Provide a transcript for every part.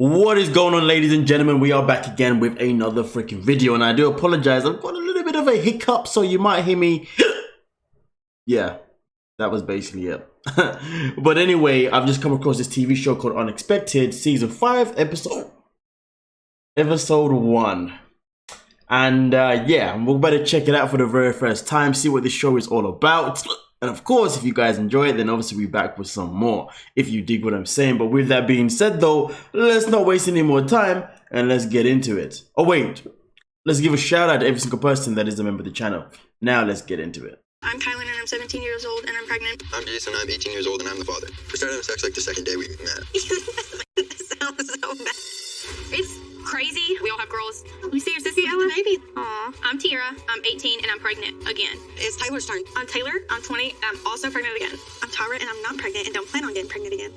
What is going on, ladies and gentlemen? We are back again with another freaking video, and I do apologize. I've got a little bit of a hiccup, so you might hear me. Yeah, that was basically it. But anyway, I've just come across this TV show called Unexpected, season 5, episode 1. And yeah, we're about to check it out for the very first time, see what this show is all about. And of course, if you guys enjoy it, then obviously we'll be back with some more, if you dig what I'm saying. But with that being said though, let's not waste any more time and let's get into it. Oh wait, let's give a shout out to every single person that is a member of the channel. Now let's get into it. I'm Kylian and I'm 17 years old and I'm pregnant. I'm Jason, I'm 18 years old and I'm the father. We started having sex like the second day we met. This sounds so bad. It's crazy. We all have girls. We see your sissy, Ella? Maybe. Aw. I'm Tyra. I'm 18 and I'm pregnant again. It's Tyler's turn. I'm Taylor. I'm 20 and I'm also pregnant again. I'm Tyra and I'm not pregnant and don't plan on getting pregnant again.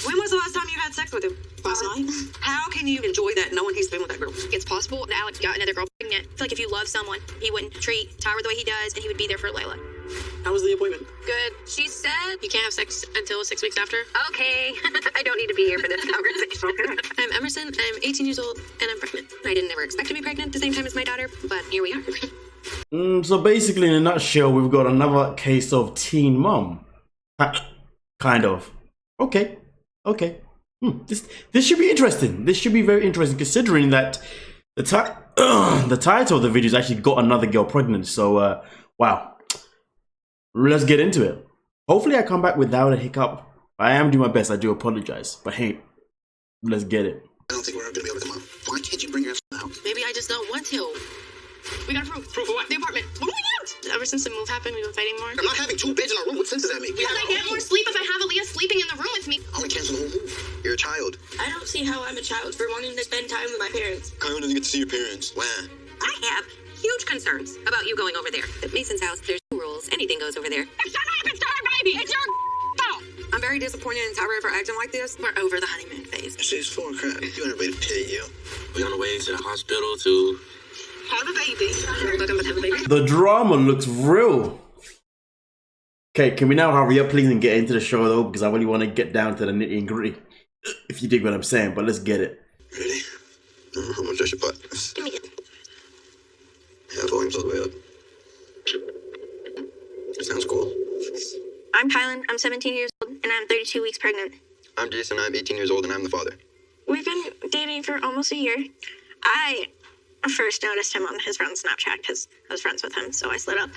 When was the last time you had sex with him? Last night? How can you enjoy that knowing he's been with that girl? It's possible that Alex got another girl pregnant. I feel like if you love someone, he wouldn't treat Tyra the way he does and he would be there for Layla. How was the appointment? Good. She said You can't have sex until 6 weeks after. okay. I don't need to be here for this conversation. Okay. I'm Emerson. I'm 18 years old and I'm pregnant. I didn't ever expect to be pregnant at the same time as my daughter, but here we are. So basically, in a nutshell, we've got another case of teen mom. Kind of. Okay. This should be interesting. This should be very interesting, considering that the title of the video has actually got another girl pregnant. So, wow. Let's get into it. Hopefully I come back without a hiccup. I am doing my best. I do apologize. But hey, let's get it. I don't think we're ever gonna be able to come out. Why can't you bring your out? Maybe I just don't want to. We got proof. Proof of what? The apartment. What do we want? Ever since the move happened, we've been fighting more. I'm not having 2 beds in our room. What sense does that make? Because I get more sleep if I have Aaliyah sleeping in the room with me. I want to cancel the whole move. You're a child. I don't see how I'm a child for wanting to spend time with my parents. Kyle doesn't get to see your parents. Wow. I have huge concerns about you going over there. At Mason's house, there's no rules. Anything goes over there. Shut up! It's our baby! It's your fault! I'm very disappointed in Tyra for acting like this. We're over the honeymoon phase. She's full of crap. You want everybody to pity you. We're on the way to the hospital to Have a baby. Looking to have a baby. The drama looks real. Okay, can we now hurry up, please, and get into the show, though? Because I really want to get down to the nitty and gritty, if you dig what I'm saying. But let's get it. Ready? I don't know how much I should put. Give me it. Yeah, volume's all the way up. It sounds cool. I'm Kylian. I'm 17 years old and I'm 32 weeks pregnant. I'm Jason, I'm 18 years old and I'm the father. We've been dating for almost a year. I first noticed him on his friend's Snapchat because I was friends with him, so I slid up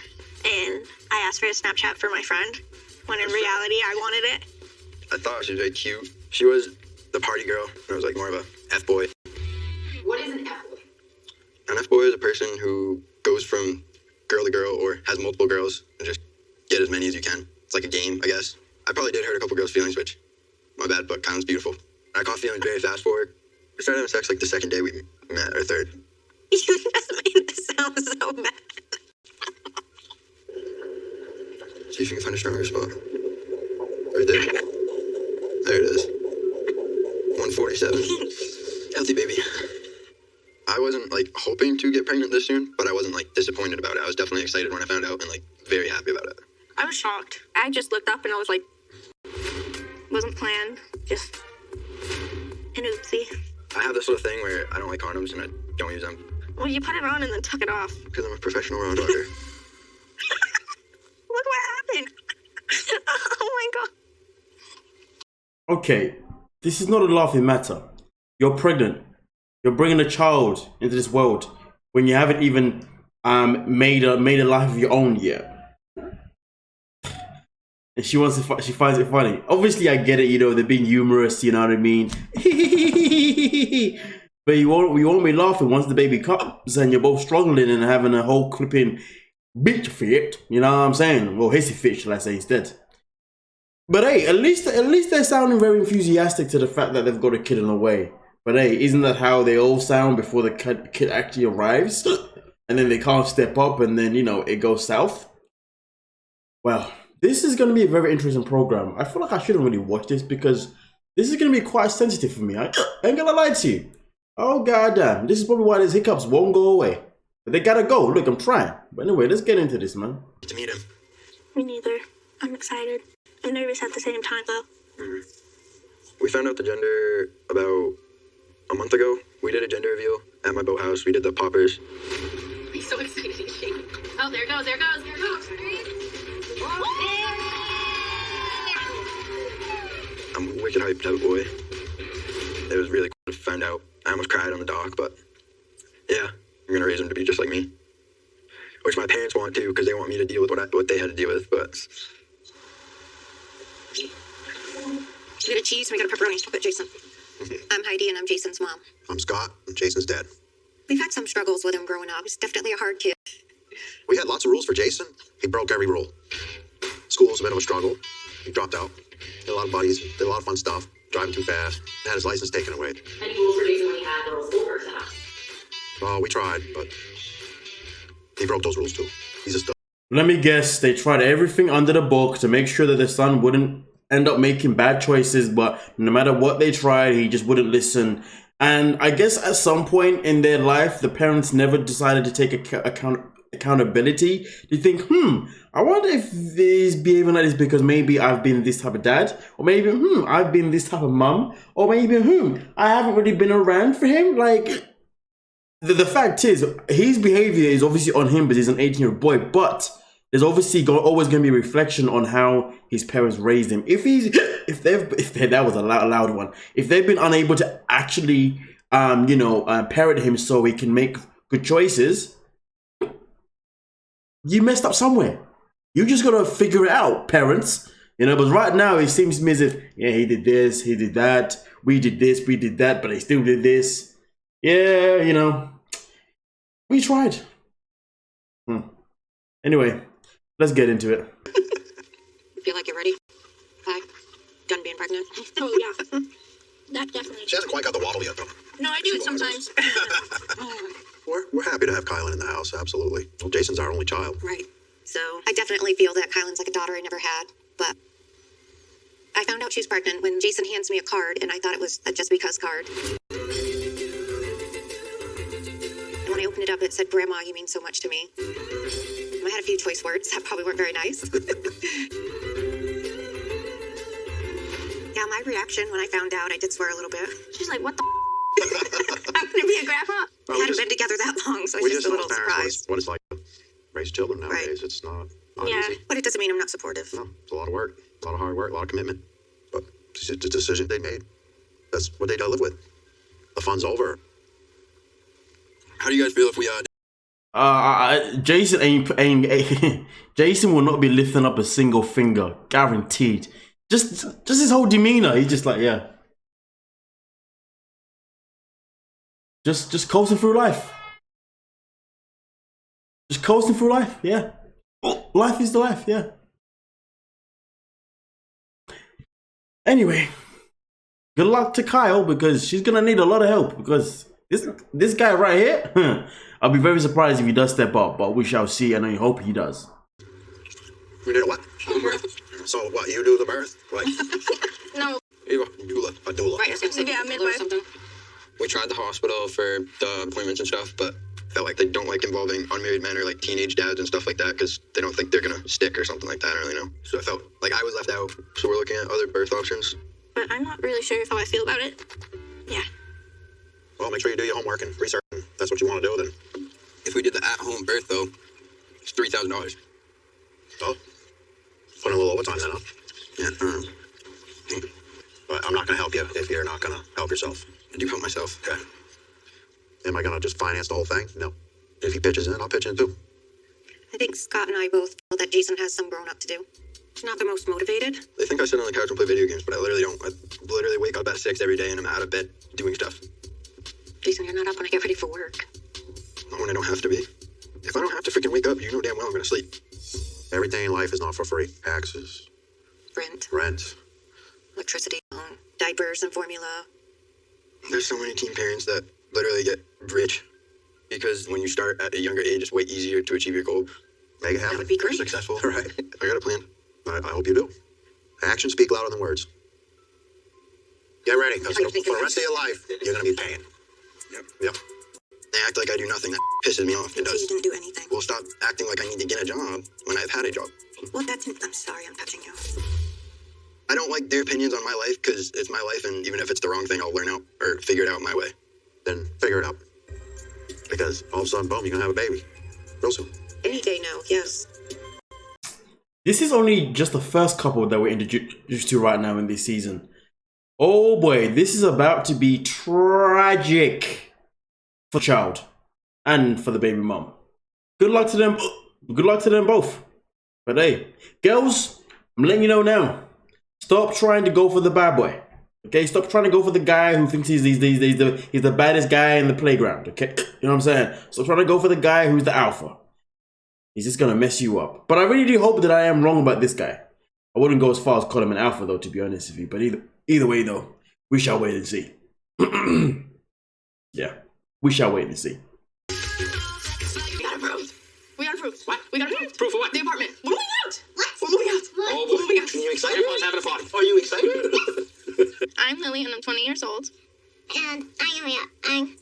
and I asked for his Snapchat for my friend, when in reality I wanted it. I thought she was very cute. She was the party girl, and I was like more of a F-boy. What is an F-boy? An F-boy is a person who goes from girl to girl or has multiple girls and just get as many as you can. It's like a game, I guess. I probably did hurt a couple girls' feelings, which, my bad, but Kyle's beautiful. I caught feelings very fast for her. We started having sex like the second day we met, or third. You just made this sound so bad. See if you can find a stronger spot. Right there. There it is. 147. Healthy baby. I wasn't like hoping to get pregnant this soon, but I wasn't like disappointed about it. I was definitely excited when I found out and like very happy about it. I was shocked. I just looked up and I was like, wasn't planned, just an oopsie. I have this little thing where I don't like condoms and I don't use them Well, you put it on and then took it off. because I'm a professional round dogger. Look what happened. Oh my god. Okay, this is not a laughing matter. You're pregnant. You're bringing a child into this world when you haven't even made a life of your own yet. And she finds it funny. Obviously, I get it. You know, they're being humorous. You know what I mean? But you won't be laughing once the baby comes and you're both struggling and having a whole clipping bitch fit. You know what I'm saying? Well, hissy fit, shall I say instead? But hey, at least they're sounding very enthusiastic to the fact that they've got a kid in the way. But hey, isn't that how they all sound before the kid actually arrives? And then they can't step up and then, you know, it goes south? Well, this is going to be a very interesting program. I feel like I shouldn't really watch this because this is going to be quite sensitive for me. I ain't gonna lie to you. Oh, goddamn. This is probably why these hiccups won't go away. But they gotta go. Look, I'm trying. But anyway, let's get into this, man. To meet him. Me neither. I'm excited. I'm nervous at the same time, though. We found out the gender about month ago, we did a gender reveal at my boathouse. We did the poppers. He's so excited. He's shaking. Oh, there it goes. There it goes. There it goes. I'm wicked hyped to have a boy. It was really cool to find out. I almost cried on the dock, but yeah, I'm gonna raise him to be just like me. Which my parents want to, because they want me to deal with what they had to deal with. But We got a cheese and we got a pepperoni. But Jason. I'm Heidi and I'm Jason's mom. I'm Scott. I'm Jason's dad. We've had some struggles with him growing up. He's definitely a hard kid. We had lots of rules for Jason. He broke every rule. School was a bit of a struggle. He dropped out. Had a lot of buddies. Did a lot of fun stuff. Driving too fast. Had his license taken away. Any rules for Jason when he had little schoolwork set up? Oh, we tried, but he broke those rules too. He's a stud. Let me guess, they tried everything under the book to make sure that their son wouldn't end up making bad choices, but no matter what they tried, he just wouldn't listen. And I guess at some point in their life, the parents never decided to take accountability. They think, I wonder if he's behaving like this because maybe I've been this type of dad, or maybe, I've been this type of mum, or maybe, I haven't really been around for him. Like, the fact is, his behavior is obviously on him because he's an 18-year-old boy, but there's obviously always going to be a reflection on how his parents raised him. If that was a loud one. If they've been unable to actually, parent him so he can make good choices, you messed up somewhere. You just got to figure it out, parents. But right now it seems to me as if, he did this, he did that, we did this, we did that, but they still did this. Yeah, we tried. Anyway, let's get into it. Feel like you're ready? Hi. Done being pregnant? Oh, yeah. That definitely. She hasn't quite got the waddle yet, though. No, I do it sometimes. We're happy to have Kylian in the house, absolutely. Well, Jason's our only child. Right. So I definitely feel that Kylan's like a daughter I never had, but I found out she was pregnant when Jason hands me a card, and I thought it was a just because card. And when I opened it up, it said, "Grandma, you mean so much to me." I had a few choice words that probably weren't very nice. Yeah, my reaction when I found out, I did swear a little bit. She's like, what the I'm gonna be a grandma? We hadn't been together that long, so I was just a little surprised. What it's like to raise children nowadays. Right. It's not Yeah. easy. But it doesn't mean I'm not supportive. No, it's a lot of work, a lot of hard work, a lot of commitment. But it's just a decision they made. That's what they gotta live with. The fun's over. How do you guys feel if we Jason will not be lifting up a single finger, guaranteed. Just his whole demeanor. He's just like, yeah. Just coasting through life. Just coasting through life, yeah. Life is the life, yeah. Anyway, good luck to Kyle because she's gonna need a lot of help because this guy right here, I'll be very surprised if he does step up, but we shall see, and I hope he does. We did a what? So what, you do the birth? Like, No. you go? a doula. Right, I was going to say Yeah, doula or midwife. something. We tried the hospital for the appointments and stuff, but felt like they don't like involving unmarried men or like teenage dads and stuff like that because they don't think they're gonna stick or something like that. I don't really know. So I felt like I was left out. So we're looking at other birth options. But I'm not really sure how I feel about it. Yeah. Well, make sure you do your homework and research. That's what you want to do, then. If we did the at-home birth though, it's $3,000. Oh, put in a little overtime then, huh? Yeah. But I'm not going to help you if you're not going to help yourself. I do help myself. Okay. Am I going to just finance the whole thing? No. If he pitches in, I'll pitch in too. I think Scott and I both feel that Jason has some grown up to do. He's not the most motivated. They think I sit on the couch and play video games, but I literally don't. I literally wake up at 6 every day and I'm out of bed doing stuff. Jason, you're not up when I get ready for work. Not when I don't have to be. If I don't have to freaking wake up, you know damn well I'm gonna sleep. Everything in life is not for free. Taxes, rent. Electricity, diapers and formula. There's so many teen parents that literally get rich because when you start at a younger age, it's way easier to achieve your goal. Make it happen. That would be You're great. successful. Right. I got a plan. I hope you do. Actions speak louder than words. Get ready, because Are you thinking for the rest of your life, you're going to be paying. Yep. They act like I do nothing. That pisses me off. It So you does. didn't do anything. Well, stop acting like I need to get a job when I've had a job. Well, I'm sorry I'm touching you. I don't like their opinions on my life because it's my life, and even if it's the wrong thing, I'll learn out or figure it out my way. then figure it out. Because all of a sudden, boom, you're gonna have a baby. Real soon. Any day now, yes. This is only just the first couple that we're introduced to right now in this season. Oh boy, this is about to be tragic for the child and for the baby mom. Good luck to them. Good luck to them both. But hey, girls, I'm letting you know now. Stop trying to go for the bad boy. Okay, stop trying to go for the guy who thinks he's the baddest guy in the playground. Okay, you know what I'm saying? Stop trying to go for the guy who's the alpha. He's just gonna mess you up. But I really do hope that I am wrong about this guy. I wouldn't go as far as call him an alpha though, to be honest with you. But either way though, we shall wait and see. Yeah, we shall wait and see. We got approved. We got approved. What? We got approved. Proof of what? The apartment. We're moving out. What? We're moving out. Oh, We're moving out. are you excited? Everyone's having a party. Are you excited? I'm Lily, and I'm 20 years old. And I'm Maria. I'm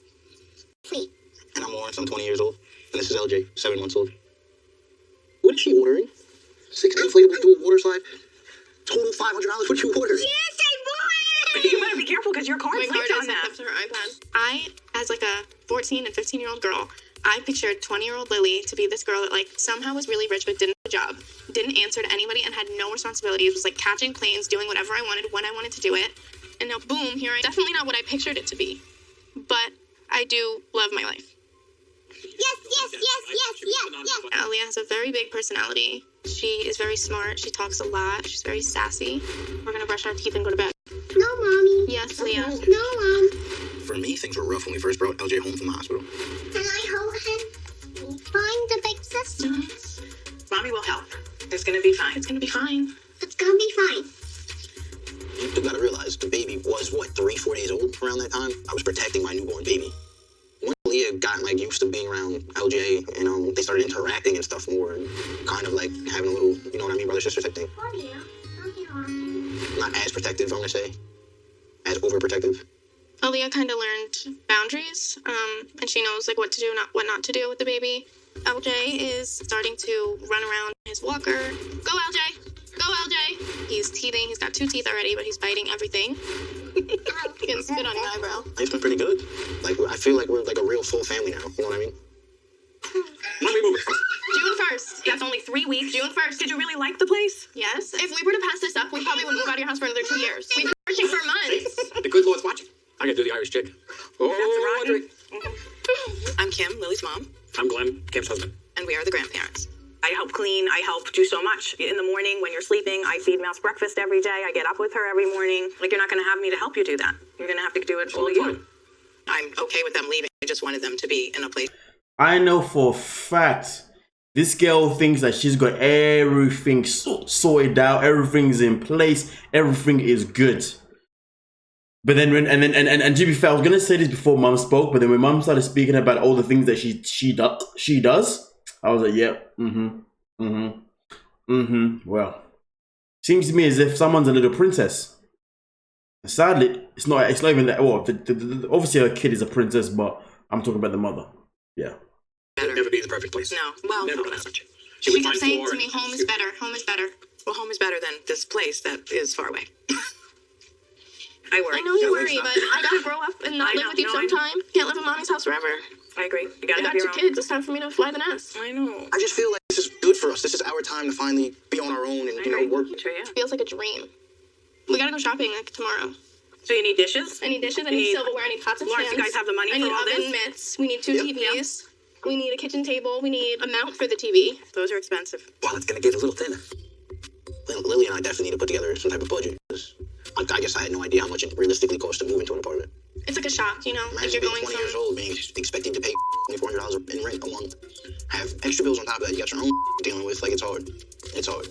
3. And I'm Lawrence, I'm 20 years old. And this is LJ, 7 months old. What is she ordering? 6 inflatable dual water slide? Total $500. What you ordering? Yes, I bought You better be careful because your card's My linked card on is that. hooked up to her iPad. I, as like a 14 and 15-year-old girl, I pictured 20-year-old Lily to be this girl that like somehow was really rich but didn't have a job, didn't answer to anybody, and had no responsibilities, was like catching planes, doing whatever I wanted when I wanted to do it. And now, boom, here I am. Definitely not what I pictured it to be. But I do love my life. Yes. Alia has a very big personality. She is very smart. She talks a lot. She's very sassy. We're going to brush our teeth and go to bed. No, Mommy. Yes, Leah. No, Mom. For me, things were rough when we first brought LJ home from the hospital. Can I hold him? Find the big sister. Mommy will help. It's gonna be fine. It's going to be fine. It's gonna be fine. You gotta realize, the baby was, 3-4 days old around that time? I was protecting my newborn baby. When Leah got, used to being around LJ, they started interacting and stuff more, and kind of, having a little, you know what I mean, brother-sister type thing. Not as protective, I'm gonna say. As overprotective. Aaliyah kind of learned boundaries, and she knows like what to do, what not to do with the baby. LJ is starting to run around his walker. Go LJ! Go LJ! He's teething. He's got 2 teeth already, but he's biting everything. He can spit on your eyebrow. It's been pretty good. I feel like we're like a real full family now. You know what I mean? Let me move it. June 1st. That's only 3 weeks. June 1st. Did you really like the place? Yes. If we were to pass this up, we probably wouldn't move out of your house for another 2 years. We've been searching for months. The good Lord's watching. I gotta do the Irish jig. Oh, That's rotten. Audrey. I'm Kim, Lily's mom, I'm Glenn, Kim's husband. and we are the grandparents. I help clean. I help do so much. In the morning when you're sleeping, I feed Mouse breakfast every day. I get up with her every morning. You're not going to have me to help you do that. You're going to have to do it all you. I'm okay with them leaving. I just wanted them to be in a place. I know for a fact this girl thinks that she's got everything sorted out, everything's in place, everything is good. But then and to be fair, I was gonna say this before Mom spoke, but then when Mom started speaking about all the things that she does, I was like, yeah, well, seems to me as if someone's a little princess. Sadly, it's not even that. Well, obviously her kid is a princess, but I'm talking about the mother. Yeah. It'd never be the perfect place. No, well, Never gonna happen. She kept saying to me, home is better, home is better. well, home is better than this place that is far away. I worry. I know you worry, but I gotta grow up and not I live know, with you no, I sometime. Can't live in mommy's house forever. I agree. You I got to got have 2 your own. kids. It's time for me to fly the nest. I know. I just feel like this is good for us. This is our time to finally be on our own and, work. Sure, yeah. Feels like a dream. We gotta go shopping like tomorrow. So you need dishes? I need dishes. I need silverware. I need pots and Lawrence, pans. you guys have the money I for need all oven this? mitts. We need 2 Yep. TVs. We need a kitchen table. We need a mount for the TV. Those are expensive. Well, it's gonna get a little thinner. Lily and I definitely need to put together some type of budget. I guess I had no idea how much it realistically costs to move into an apartment. It's like a shock, you know? Like Imagine you're being going 20 years from... old, being expecting to pay $2,400 in rent a month. Have extra bills on top of that. You got your own dealing with. It's hard. It's hard.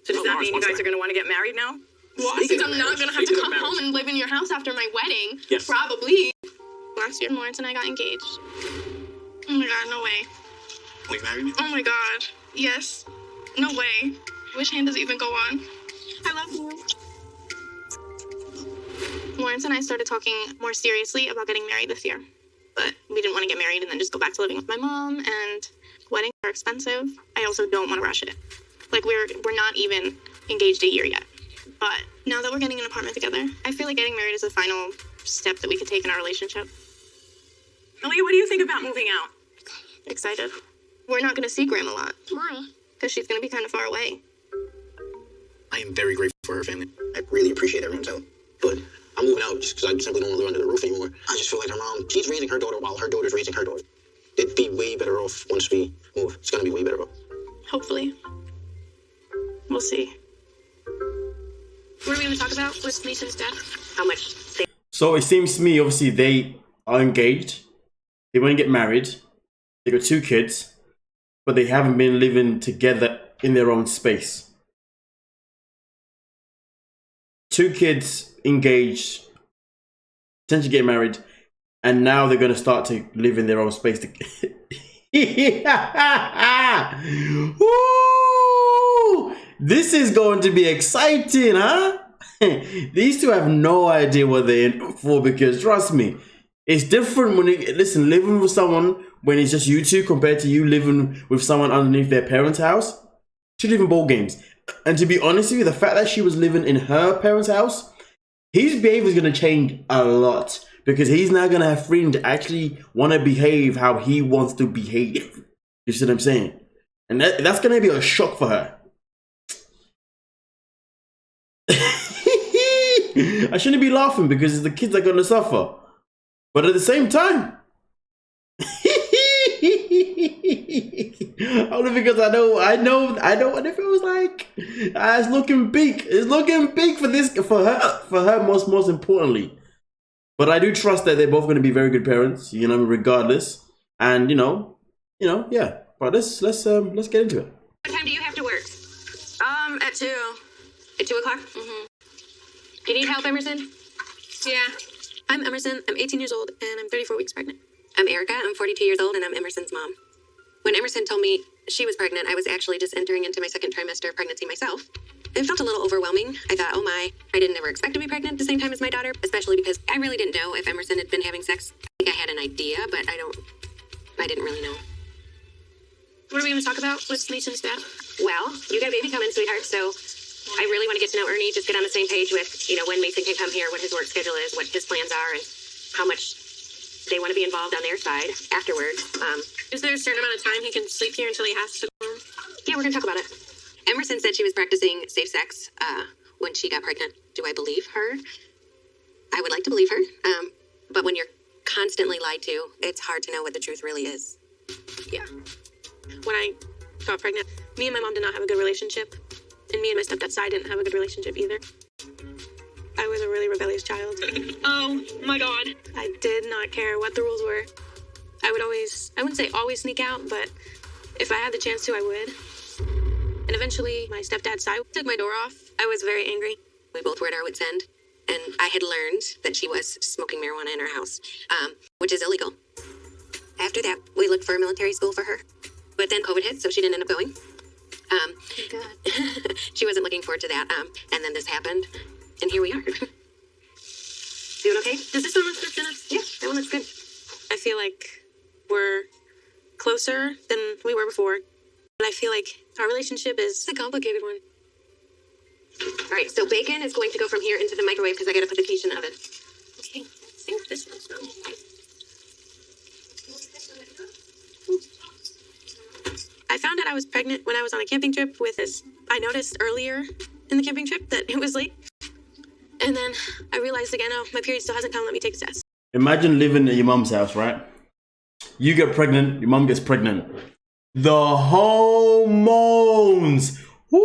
So does that mean you guys are going to want to get married now? Well, Speaking I'm of not marriage, gonna have to speaking of come home marriage. and live in your house after my wedding. Yes. Probably. Last year, Lawrence and I got engaged. Oh my god, no way. Will you marry me? Oh my god. Yes. No way. Which hand does it even go on? I love you. Lawrence and I started talking more seriously about getting married this year. But we didn't want to get married and then just go back to living with my mom, and weddings are expensive. I also don't want to rush it. Like we're not even engaged a year yet. But now that we're getting an apartment together, I feel like getting married is the final step that we could take in our relationship. Aaliyah, what do you think about moving out? Excited. We're not going to see Graham a lot Why? because she's going to be kind of far away. I am very grateful for her family. I really appreciate everyone's help. But I'm moving out just because I simply don't want to live under the roof anymore. I just feel like her mom, she's raising her daughter while her daughter's raising her daughter. It'd be way better off once we move. It's going to be way better off. Hopefully. We'll see. What are we going to talk about with Mason's death? How much they So it seems to me, obviously, they are engaged. They want to get married. They got 2 kids, but they haven't been living together in their own space. 2 kids engaged, potentially get married, and now they're going to start to live in their own space. Woo! This is going to be exciting, huh? These 2 have no idea what they're in for, because trust me, it's different when you listen, living with someone when it's just you 2 compared to you living with someone underneath their parents' house. 2 different ball games. And to be honest with you, the fact that she was living in her parents' house, his behavior is going to change a lot, because he's now going to have freedom to actually want to behave how he wants to behave. You see what I'm saying? And that's going to be a shock for her. I shouldn't be laughing because the kids are going to suffer. But at the same time, only because I know what it feels like. It's looking big. It's looking big for her most importantly. But I do trust that they're both going to be very good parents, you know, regardless. And you know, yeah. But let's get into it. What time do you have to work? at 2. At 2 o'clock? Mm-hmm. Do you need help, Emerson? Yeah. I'm Emerson. I'm 18 years old, and I'm 34 weeks pregnant. I'm Erica. I'm 42 years old, and I'm Emerson's mom. When Emerson told me she was pregnant, I was actually just entering into my second trimester of pregnancy myself. It felt a little overwhelming. I thought, oh my, I didn't ever expect to be pregnant at the same time as my daughter, especially because I really didn't know if Emerson had been having sex. I think I had an idea, but I didn't really know. What are we going to talk about with Mason's death? Well, you got a baby coming, sweetheart, so I really want to get to know Ernie, just get on the same page with, when Mason can come here, what his work schedule is, what his plans are, and how much they want to be involved on their side afterwards. Is there a certain amount of time he can sleep here until he has to go home? Yeah, we're going to talk about it. Emerson said she was practicing safe sex when she got pregnant. Do I believe her? I would like to believe her. But when you're constantly lied to, it's hard to know what the truth really is. Yeah. When I got pregnant, me and my mom did not have a good relationship. And me and my stepdad's side didn't have a good relationship either. I was a really rebellious child. Oh my God. I did not care what the rules were. I wouldn't say always sneak out, but if I had the chance to, I would. And eventually, my stepdad's side took my door off. I was very angry. We both were at our wits' end. And I had learned that she was smoking marijuana in our house, which is illegal. After that, we looked for a military school for her. But then COVID hit, so she didn't end up going. Thank God. She wasn't looking forward to that. And then this happened, and here we are. Doing okay? Does this one look good enough? Yeah, that one looks good. I feel like we're closer than we were before. And I feel like our relationship is a complicated one. All right, so bacon is going to go from here into the microwave because I got to put the quiche in the oven. Okay, I think this one's wrong. I found out I was pregnant when I was on a camping trip with this. I noticed earlier in the camping trip that it was late. And then I realized again, oh, my period still hasn't come. Let me take a test. Imagine living at your mum's house, right? You get pregnant, your mum gets pregnant. The hormones. Woo!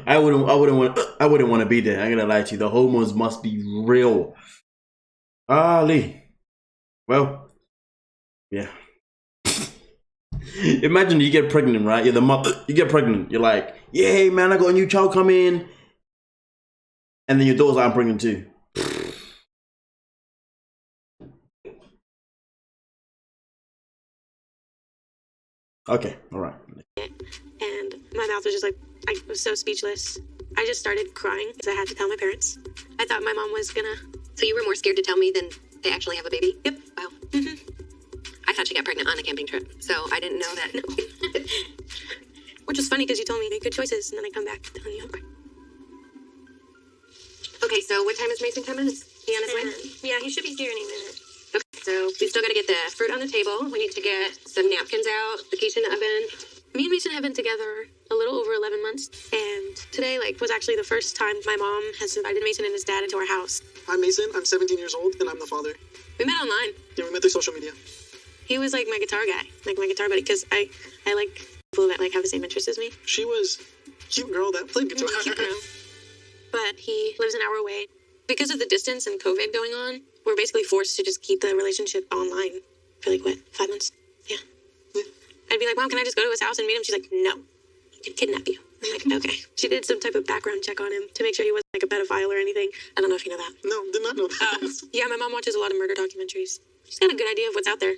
I wouldn't want to be there. I'm gonna lie to you. The hormones must be real. Lee. Well, yeah. Imagine you get pregnant, right? You're the mother. You get pregnant. You're like, yeah, man, I got a new child coming. And then your daughter's like, I'm pregnant too. Okay, all right. And my mouth was just like, I was so speechless. I just started crying because I had to tell my parents. I thought my mom was gonna. So you were more scared to tell me than they actually have a baby? Yep. Wow. Mm-hmm. I thought she got pregnant on a camping trip, so I didn't know that. No. Which was funny because you told me good choices, and then I come back telling you I'm pregnant. Okay, so what time is Mason coming? He on his way? Yeah, he should be here any minute. Okay, so we still got to get the fruit on the table. We need to get some napkins out, the quiche in the oven. Me and Mason have been together a little over 11 months, and today, was actually the first time my mom has invited Mason and his dad into our house. I'm Mason. I'm 17 years old, and I'm the father. We met online. Yeah, we met through social media. He was my guitar guy, my guitar buddy, because I like people that have the same interests as me. She was a cute girl that played guitar. Cute girl. But he lives an hour away. Because of the distance and COVID going on, we're basically forced to just keep the relationship online for 5 months? Yeah. I'd be like, Mom, can I just go to his house and meet him? She's like, no, he could kidnap you. I'm like, okay. She did some type of background check on him to make sure he wasn't a pedophile or anything. I don't know if you know that. No, did not know that. Yeah, my mom watches a lot of murder documentaries. She's got a good idea of what's out there.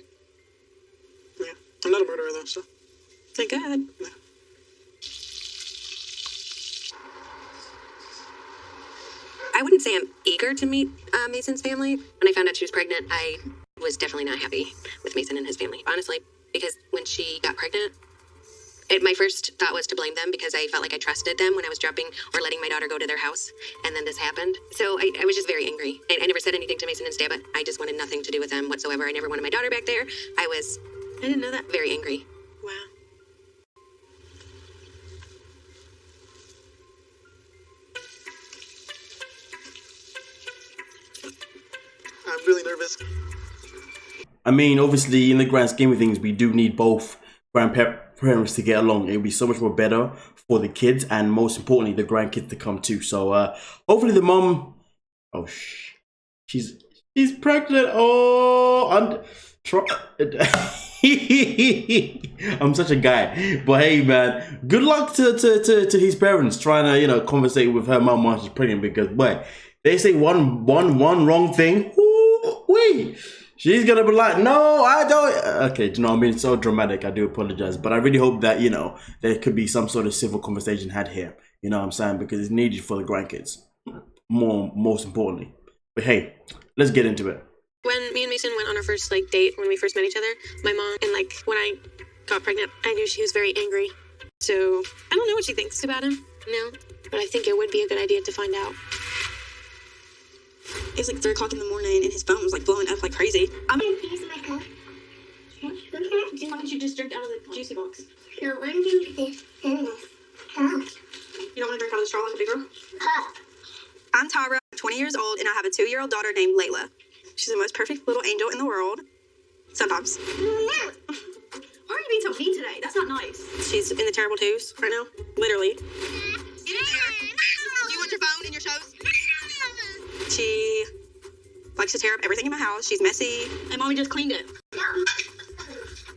Yeah, I'm not a murderer though, so. Thank God. Yeah. I wouldn't say I'm eager to meet Mason's family. When I found out she was pregnant, I was definitely not happy with Mason and his family, honestly, because when she got pregnant, my first thought was to blame them because I felt like I trusted them when I was dropping or letting my daughter go to their house, and then this happened. So I was just very angry. I never said anything to Mason and his dad, but I just wanted nothing to do with them whatsoever. I never wanted my daughter back there. I didn't know that. Very angry. Wow. I'm really nervous. I mean, obviously, in the grand scheme of things, we do need both grandparents to get along. It would be so much more better for the kids, and most importantly, the grandkids to come too. So, hopefully, the mom. Oh, she's pregnant. Oh, I'm such a guy. But hey, man, good luck to his parents trying to conversate with her mom while she's pregnant, because boy, they say one wrong thing. Wait, she's gonna be like, no, I don't. Okay, do you know what I mean? So dramatic. I do apologize, but I really hope that there could be some sort of civil conversation had here. You know what I'm saying? Because it's needed for the grandkids. Most importantly. But hey, let's get into it. When me and Mason went on our first date, when we first met each other, my mom, and when I got pregnant, I knew she was very angry. So I don't know what she thinks about him now, but I think it would be a good idea to find out. It was 3 o'clock in the morning, and his phone was blowing up like crazy. I'm gonna use my cup. Why don't you just drink out of the juicy box? No, I'm doing this in this cup. You don't want to drink out of the straw like a big girl? Cup. I'm Tyra, 20 years old, and I have a 2-year-old daughter named Layla. She's the most perfect little angel in the world. Sometimes. No. Why are you being so mean today? That's not nice. She's in the terrible twos right now. Literally. Get in there. Do you want your phone and your shows? She likes to tear up everything in my house. She's messy. And Mommy just cleaned it.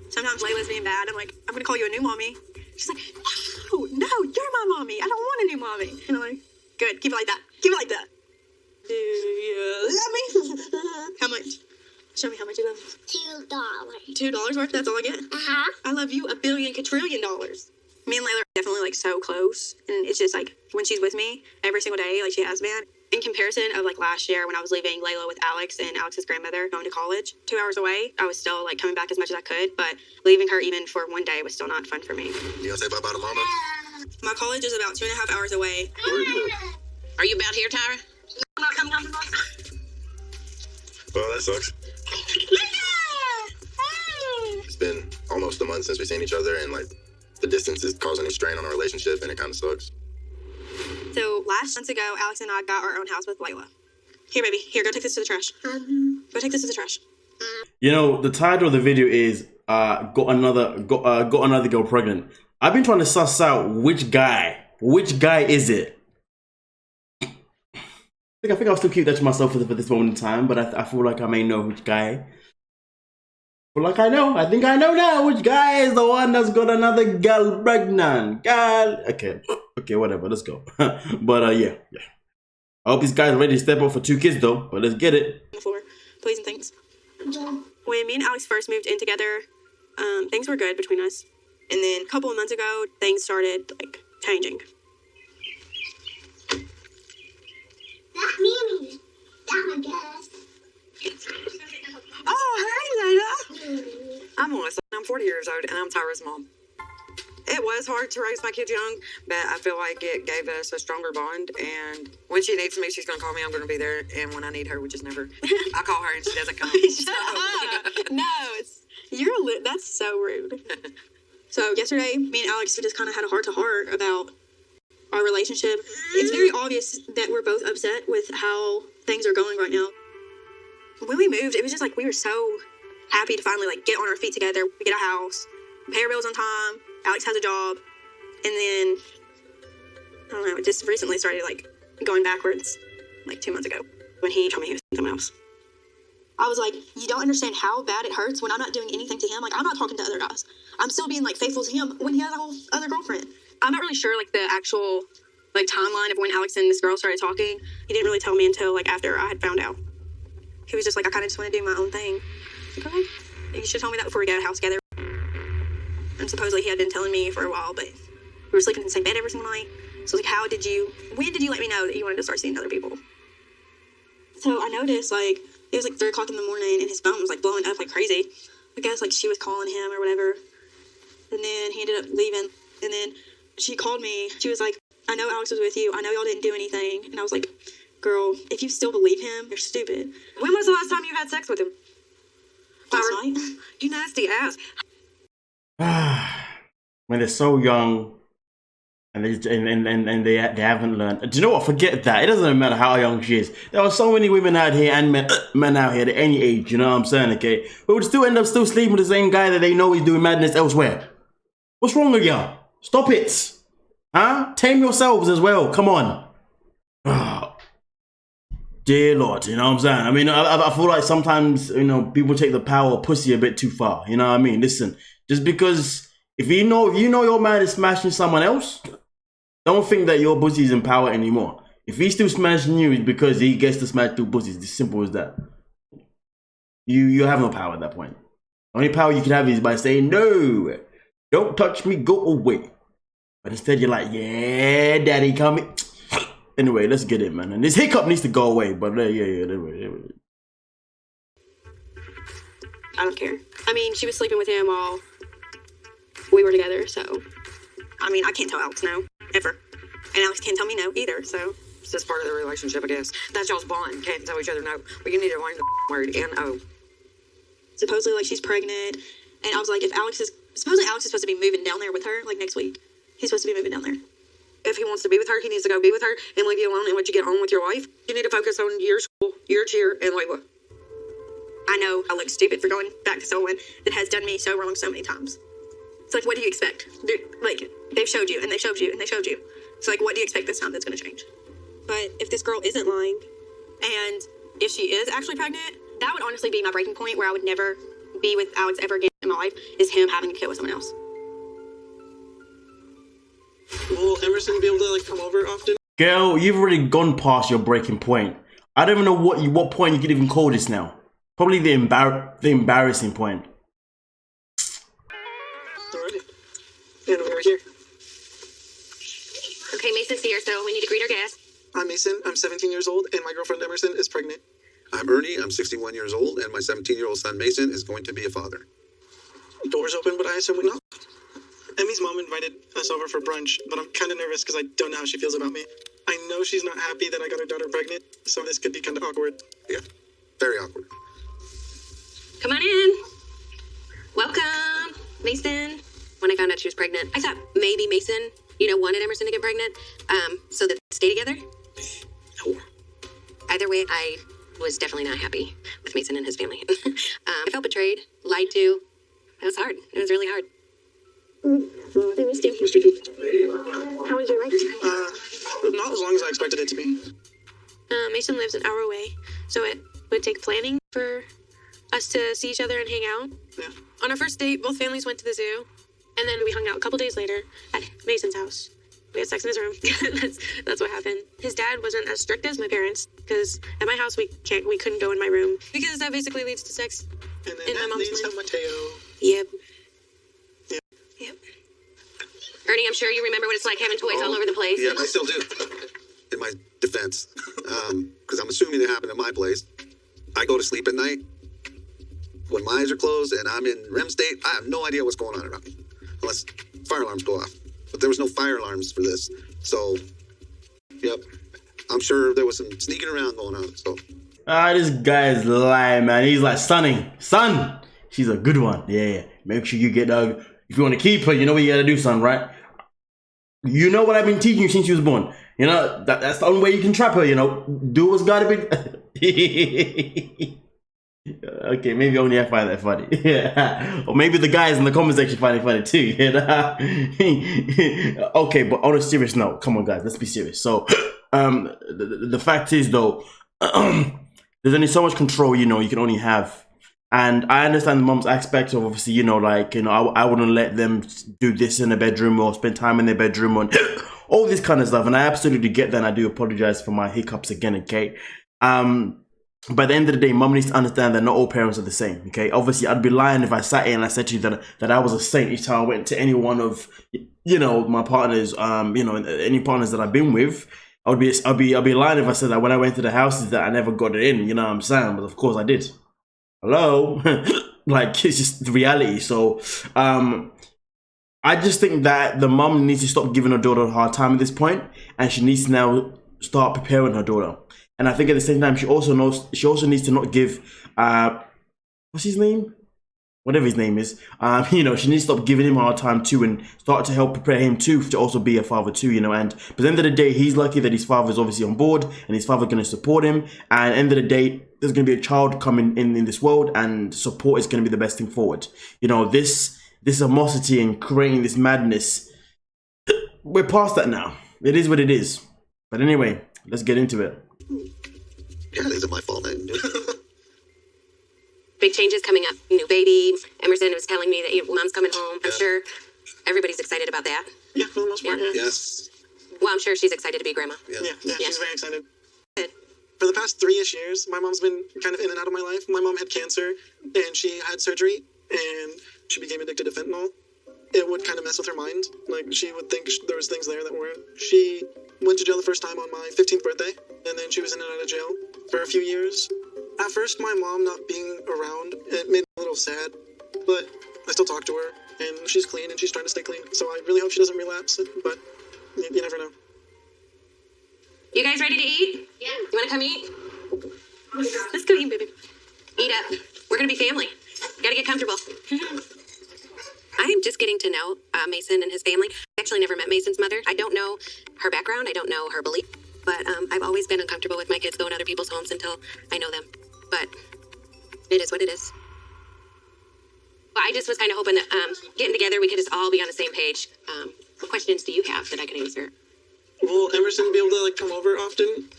Sometimes Layla's being bad. I'm like, I'm going to call you a new mommy. She's like, no, you're my mommy. I don't want a new mommy. And I'm like, good. Keep it like that. Keep it like that. Do you love me? How much? Show me how much you love me. $2. $2 worth? That's all I get? Uh-huh. I love you $1 billion quadrillion. Me and Layla are definitely so close. And it's just when she's with me every single day, she has been. In comparison of last year when I was leaving Layla with Alex and Alex's grandmother going to college 2 hours away, I was still coming back as much as I could, but leaving her even for one day was still not fun for me. You gonna say bye-bye to mama? My college is about 2.5 hours away. Are you about here, Tyra? I'm not coming down to the bus. Well, that sucks. It's been almost a month since we've seen each other, and the distance is causing a strain on our relationship, and it kind of sucks. So last months ago, Alex and I got our own house with Layla. Here, baby. Here, go take this to the trash. Go take this to the trash. The title of the video is got another girl pregnant. I've been trying to suss out which guy is it. I think I'll still keep that to myself for this moment in time, but I feel like I may know which guy. I think I know now which guy is the one that's got another girl pregnant. Okay, whatever, let's go. But yeah. I hope these guys are ready to step up for 2 kids though, but let's get it. On the floor, please and thanks. When me and Alex first moved in together, things were good between us. And then a couple of months ago, things started changing. That Mimi. That one does. Oh, hey, Layla. I'm Melissa. I'm 40 years old, and I'm Tyra's mom. It it was hard to raise my kids young, but I feel like it gave us a stronger bond. And when she needs me, she's going to call me. I'm going to be there. And when I need her, we just never. I call her and she doesn't come. Shut up. No, that's so rude. So yesterday, me and Alex just kind of had a heart-to-heart about our relationship. It's very obvious that we're both upset with how things are going right now. When we moved, it was just like we were so happy to finally like get on our feet together. We get a house, pay our bills on time. Alex has a job, and then I don't know. It just recently started like going backwards, like 2 months ago when he told me he was someone else. I was like, you don't understand how bad it hurts when I'm not doing anything to him. Like, I'm not talking to other guys. I'm still being like faithful to him when he has a whole other girlfriend. I'm not really sure like the actual like timeline of when Alex and this girl started talking. He didn't really tell me until like after I had found out. He was just like, I kind of just want to do my own thing. Like, okay. You should have told me that before we got a house together. And supposedly he had been telling me for a while, but we were sleeping in the same bed every single night. So I was like, when did you let me know that you wanted to start seeing other people? So I noticed like, it was like 3 o'clock in the morning and his phone was like blowing up like crazy. I guess like she was calling him or whatever. And then he ended up leaving. And then she called me. She was like, I know Alex was with you. I know y'all didn't do anything. And I was like, girl, if you still believe him, you're stupid. When was the last time you had sex with him? Last night. You nasty ass. When they're so young and they haven't learned. Do you know what? Forget that. It doesn't matter how young she is. There are so many women out here and men out here at any age, you know what I'm saying, okay? But would still end up sleeping with the same guy that they know is doing madness elsewhere. What's wrong with y'all? Stop it. Huh? Tame yourselves as well. Come on. Oh, dear Lord, you know what I'm saying? I mean, I feel like sometimes, you know, people take the power of pussy a bit too far. You know what I mean? Listen, just because if you know your man is smashing someone else, don't think that your pussy is in power anymore. If he's still smashing you, it's because he gets to smash 2 pussies. It's as simple as that. You have no power at that point. The only power you can have is by saying, no, don't touch me, go away. But instead you're like, yeah, daddy, coming. Anyway, let's get it, man. And this hiccup needs to go away. But anyway. I don't care. I mean, she was sleeping with him while we were together, so I mean, I can't tell Alex no, ever. And Alex can't tell me no either, so It's just part of the relationship, I guess. That's y'all's bond. Can't tell each other no. But you need to learn the word N-O. supposedly like she's pregnant. And I was like, supposedly Alex is supposed to be moving down there with her like next week. He's supposed to be moving down there. If he wants to be with her, he needs to go be with her and leave you alone and let you get on with your life. You need to focus on your school, your cheer, and Layla. I know I look stupid for going back to someone that has done me so wrong so many times. It's like, what do you expect? They've showed you, and they showed you, and they showed you. It's like, what do you expect this time that's going to change? But if this girl isn't lying, and if she is actually pregnant, that would honestly be my breaking point where I would never be with Alex ever again in my life, is him having a kid with someone else. Will Emerson be able to come over often? Girl, you've already gone past your breaking point. I don't even know what point you could even call this now. Probably the embarrassing point. Alrighty. And we're here. Okay, Mason's here, so we need to greet our guests. I'm Mason. I'm 17 years old, and my girlfriend Emerson is pregnant. I'm Ernie. I'm 61 years old, and my 17-year-old son Mason is going to be a father. Doors open, but I assume we knocked. Emmy's mom invited us over for brunch, but I'm kind of nervous because I don't know how she feels about me. I know she's not happy that I got her daughter pregnant, so this could be kind of awkward. Yeah, very awkward. Come on in. Welcome, Mason. When I found out she was pregnant, I thought maybe Mason, wanted Emerson to get pregnant, so that they stay together. No. Either way, I was definitely not happy with Mason and his family. I felt betrayed, lied to. It was hard. It was really hard. I missed you. How was your life? Not as long as I expected it to be. Mason lives an hour away, so it would take planning for us to see each other and hang out. Yeah. On our first date, both families went to the zoo, and then we hung out a couple days later at Mason's house. We had sex in his room. That's what happened. His dad wasn't as strict as my parents, because at my house we couldn't go in my room because that basically leads to sex. And then in my that mom's leads to room. Mateo. Yep. Yep. Ernie, I'm sure you remember what it's like having toys all over the place. Yeah, I still do. In my defense, because I'm assuming it happened at my place. I go to sleep at night. When my eyes are closed and I'm in REM state, I have no idea what's going on around me. Unless fire alarms go off. But there was no fire alarms for this. So, yep. I'm sure there was some sneaking around going on. So. This guy is lying, man. He's like, son, she's a good one. Yeah. Make sure you get if you want to keep her, you know what you gotta do, son, right? You know what I've been teaching you since she was born. You know, that's the only way you can trap her, you know. Do what's gotta be. Okay, maybe only I find that funny. Yeah. Or maybe the guys in the comment section find it funny too. You know? Okay, but on a serious note, come on guys, let's be serious. So the fact is though, there's only so much control, you know, you can only have. And I understand the mom's aspect of obviously, you know, like, you know, I wouldn't let them do this in the bedroom or spend time in their bedroom and all this kind of stuff. And I absolutely get that, and I do apologize for my hiccups again, okay? But at the end of the day, mom needs to understand that not all parents are the same, okay? Obviously, I'd be lying if I sat here and I said to you that I was a saint each time I went to any one of, you know, my partners, you know, any partners that I've been with. I'd be lying if I said that when I went to the houses that I never got it in, you know what I'm saying? But of course I did. Hello? Like, it's just the reality. So, I just think that the mom needs to stop giving her daughter a hard time at this point, and she needs to now start preparing her daughter. And I think at the same time, she also needs to not give, what's his name? Whatever his name is, you know, she needs to stop giving him a hard time too, and start to help prepare him too to also be a father too, you know. And but at the end of the day, he's lucky that his father is obviously on board, and his father going to support him. And at the end of the day, there's going to be a child coming in this world, and support is going to be the best thing forward. You know, this animosity and creating this madness, we're past that now. It is what it is. But anyway, let's get into it. Yeah, these are my fault, man. Big changes coming up. New baby. Emerson was telling me that your mom's coming home. I'm sure everybody's excited about that. Yeah, for the most part, yeah. Yes. Well, I'm sure she's excited to be grandma. Yeah, she's very excited. For the past 3-ish years, my mom's been kind of in and out of my life. My mom had cancer, and she had surgery, and she became addicted to fentanyl. It would kind of mess with her mind. Like, she would think there was things there that weren't. She went to jail the first time on my 15th birthday, and then she was in and out of jail for a few years. At first, my mom not being around, it made me a little sad, but I still talk to her, and she's clean, and she's trying to stay clean. So I really hope she doesn't relapse, but you never know. You guys ready to eat? Yeah. You want to come eat? Let's go eat, baby. Eat up. We're going to be family. Gotta get comfortable. I'm just getting to know Mason and his family. I actually never met Mason's mother. I don't know her background. I don't know her belief. But I've always been uncomfortable with my kids going to other people's homes until I know them. But it is what it is. Well, I just was kind of hoping that getting together, we could just all be on the same page. What questions do you have that I can answer? Will Emerson be able to, like, come over often?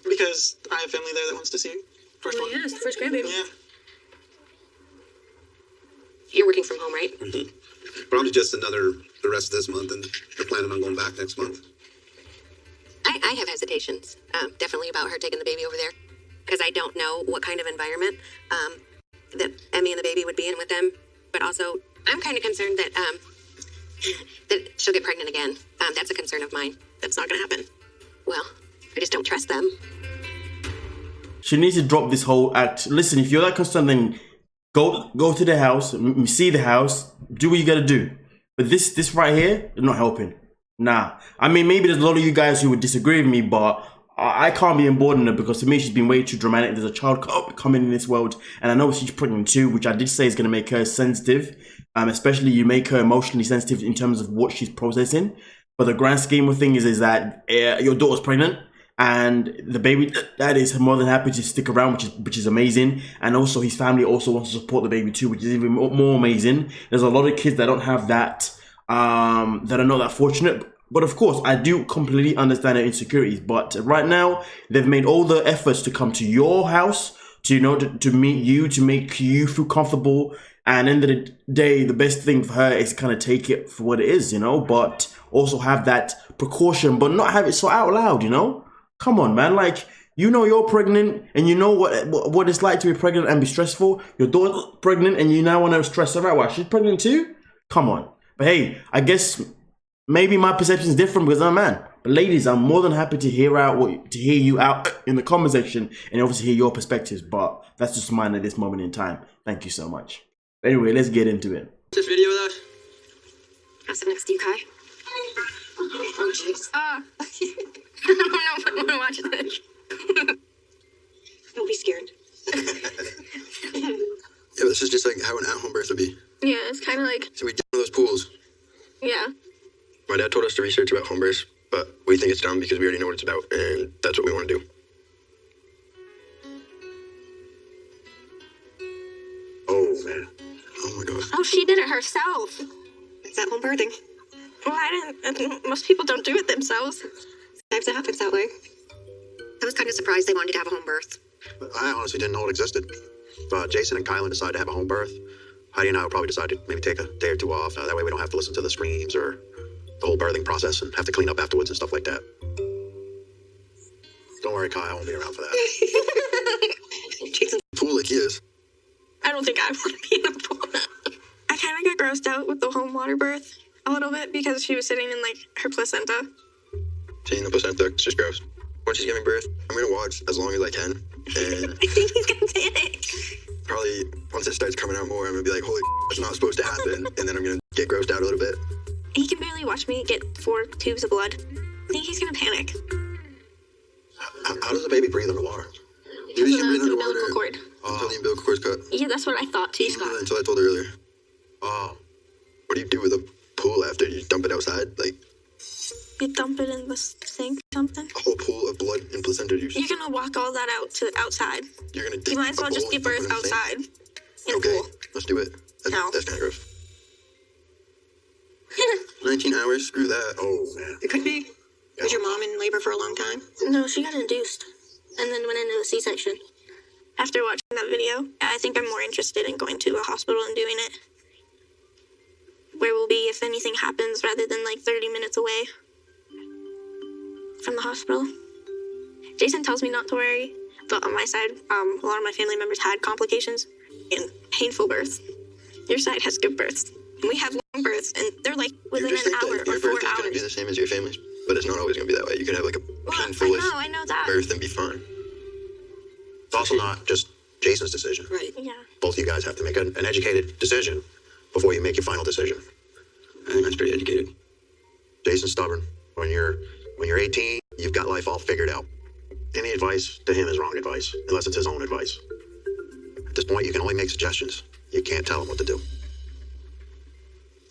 Because I have family there that wants to see first one. Yeah, it's the first grandbaby. Yeah. You're working from home, right? Mm-hmm. Probably just the rest of this month, and we're planning on going back next month. I have hesitations, definitely about her taking the baby over there, because I don't know what kind of environment that Emmy and the baby would be in with them. But also, I'm kind of concerned that that she'll get pregnant again. That's a concern of mine. That's not going to happen. Well, I just don't trust them. She needs to drop this whole act. Listen, if you're that concerned, then go to the house, see the house, do what you got to do. But this right here is not helping. Nah. I mean, maybe there's a lot of you guys who would disagree with me, but I can't be on board in it, because to me she's been way too dramatic. There's a child coming in this world, and I know she's pregnant too, which I did say is going to make her sensitive. Especially you make her emotionally sensitive in terms of what she's processing. But the grand scheme of things is that your daughter's pregnant, and the baby dad is more than happy to stick around, which is amazing. And also his family also wants to support the baby too, which is even more amazing. There's a lot of kids that don't have that, that are not that fortunate. But of course, I do completely understand their insecurities. But right now, they've made all the efforts to come to your house, to meet you, to make you feel comfortable. And at the end of the day, the best thing for her is kind of take it for what it is, but also have that precaution, but not have it so out loud, Come on, man. Like, you're pregnant, and you know what it's like to be pregnant and be stressful. Your daughter's pregnant, and you now want to stress her out. Why? She's pregnant too? Come on. But hey, I guess maybe my perception is different because I'm a man. But ladies, I'm more than happy to hear you out in the comment section, and obviously hear your perspectives. But that's just mine at this moment in time. Thank you so much. Anyway, let's get into it. This video though, sit next to you, Kai. Oh, jeez. I don't know if I want to watch this. Don't be scared. Yeah, but this is just like how an at-home birth would be. Yeah, it's kind of like, So we get one of those pools. yeah. My dad told us to research about home births, but we think it's dumb because we already know what it's about, and that's what we want to do. Oh, man. Oh my god. Oh, she did it herself. It's at home birthing. Well, I didn't. Most people don't do it themselves. Sometimes it happens that way. I was kind of surprised they wanted to have a home birth. I honestly didn't know it existed. But Jason and Kylian decided to have a home birth. Heidi and I will probably decide to maybe take a day or two off. That way we don't have to listen to the screams or the whole birthing process and have to clean up afterwards and stuff like that. Don't worry, Kai, I won't be around for that. Jason's Pool like he is. I don't think I want to be in a pool. I kind of got grossed out with the home water birth a little bit because she was sitting in like her placenta. Seeing the placenta, it's just gross. When she's giving birth, I'm gonna watch as long as I can, and I think he's gonna panic. probably once it starts coming out more, I'm gonna be like, holy, it's not supposed to happen, and then I'm gonna get grossed out a little bit. He can barely watch me get 4 tubes of blood. I think he's gonna panic. How does a baby breathe underwater? Maybe she breathe The underwater umbilical cord. until the umbilical cord's cut. Yeah, that's what I thought too, Scott. Until I told her earlier. Oh, What do you do with a pool after? You dump it outside? Like You dump it in the sink or something. a whole pool of blood and placenta juice. You're gonna walk all that out to outside. You're gonna You might as well just give birth outside in a Okay, pool. let's do it. No. That's kind of gross. 19 hours? Screw that. oh, man. It could be. Was your mom in labor for a long time? No, she got induced and then went into a C-section. After watching that video, I think I'm more interested in going to a hospital and doing it. Where we'll be if anything happens rather than like 30 minutes away from the hospital. Jason tells me not to worry, but on my side, a lot of my family members had complications and painful births. Your side has good births. We have long births, and they're like You within just an think hour that or your 4 birth is gonna be hours. the same as your family's, but it's not always gonna be that way. You could have like a Well, painful I know that. birth and be fine. It's also not just Jason's decision. Right. Yeah. Both of you guys have to make an educated decision before you make your final decision. I think that's pretty educated. Jason's stubborn. When you're 18, you've got life all figured out. Any advice to him is wrong advice, unless it's his own advice. At this point, you can only make suggestions. You can't tell him what to do.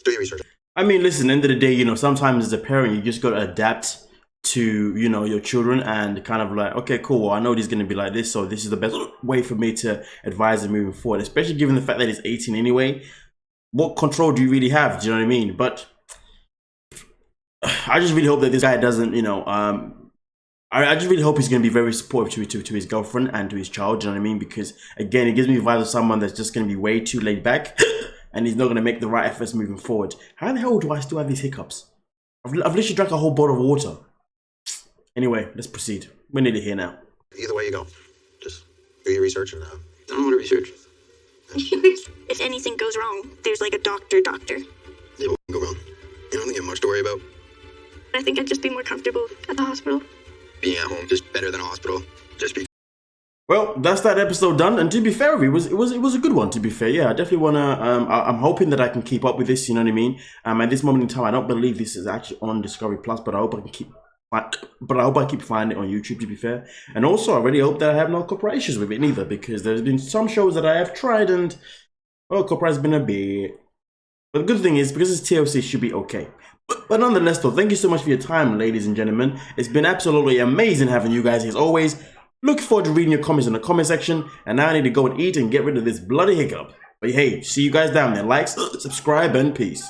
Do your research. I mean, listen, end of the day, you know, sometimes as a parent, you just got to adapt to, you know, your children and kind of like, okay, cool, well, I know he's going to be like this, so this is the best way for me to advise him moving forward, especially given the fact that he's 18 anyway. What control do you really have? Do you know what I mean? But I just really hope that this guy doesn't, you know, I just really hope he's going to be very supportive to his girlfriend and to his child, do you know what I mean? Because, again, it gives me vibes of someone that's just going to be way too laid back and he's not going to make the right efforts moving forward. How the hell do I still have these hiccups? I've literally drank a whole bottle of water. Anyway, let's proceed. We're nearly here now. Either way you go, just do your research and I don't want to research. If anything goes wrong, there's like a doctor. Yeah, what can go wrong? You don't think you have much to worry about. I think I'd just be more comfortable at the hospital. Being at home just better than a hospital. Just be. Well, that's that episode done. And to be fair, it was a good one. To be fair, yeah, I definitely wanna. I'm hoping that I can keep up with this. You know what I mean? At this moment in time, I don't believe this is actually on Discovery Plus, but I hope I can keep. But I hope I keep finding it on YouTube, to be fair. And also, I really hope that I have no copyright issues with it neither, because there's been some shows that I have tried and, well, copyright's been a bit. But the good thing is, because it's TLC, it should be okay. But nonetheless, though, thank you so much for your time, ladies and gentlemen. It's been absolutely amazing having you guys here as always. Look forward to reading your comments in the comment section. And now I need to go and eat and get rid of this bloody hiccup. But hey, see you guys down there. Like, subscribe, and peace.